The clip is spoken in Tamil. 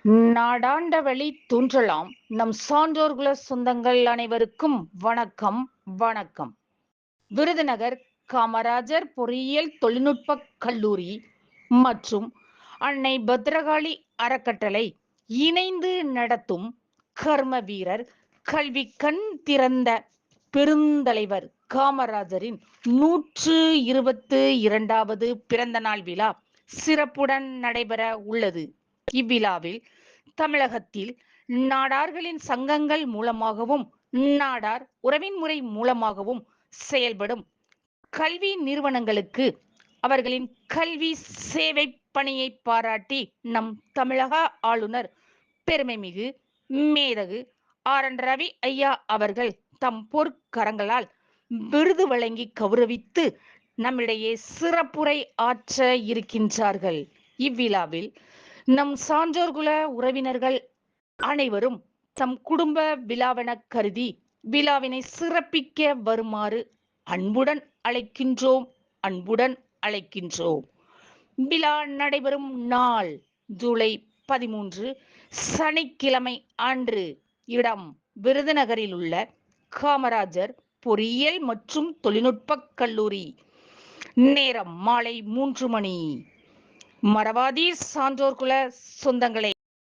நாடாண்ட வழி தோன்றலாம் நம் சான்றோர்குல சொந்தங்கள் அனைவருக்கும் வணக்கம். வணக்கம். விருதுநகர் காமராஜர் பொறியியல் தொழில்நுட்ப கல்லூரி மற்றும் அன்னை பத்ரகாளி அறக்கட்டளை இணைந்து நடத்தும் கர்ம வீரர் கல்வி கண் திறந்த பெருந்தலைவர் காமராஜரின் 122வது பிறந்த நாள் விழா சிறப்புடன் நடைபெற உள்ளது. இவ்விழாவில் தமிழகத்தில் நாடார்களின் சங்கங்கள் மூலமாகவும் நாடார் உறவின் முறை மூலமாகவும் செயல்படும் கல்வி நிறுவனங்களுக்கு அவர்களின் கல்வி சேவை பணியை பாராட்டி நம் தமிழக ஆளுநர் பெருமைமிகு மேதகு RN ரவி ஐயா அவர்கள் தம் பொற்கரங்களால் விருது வழங்கி கௌரவித்து நம்மிடையே சிறப்புரை ஆற்ற இருக்கின்றார்கள். இவ்விழாவில் நம் சான்றோர்குல உறவினர்கள் அனைவரும் தம் குடும்ப விழாவென கருதி விழாவினை சிறப்பிக்க வருமாறு அன்புடன் அழைக்கின்றோம். விழா நடைபெறும் நாள் ஜூலை 13 சனிக்கிழமை அன்று. இடம் விருதுநகரில் உள்ள காமராஜர் பொறியியல் மற்றும் தொழில்நுட்ப கல்லூரி. நேரம் மாலை 3 மணி. மறவாதீர் சான்றோர்குல சொந்தங்களே.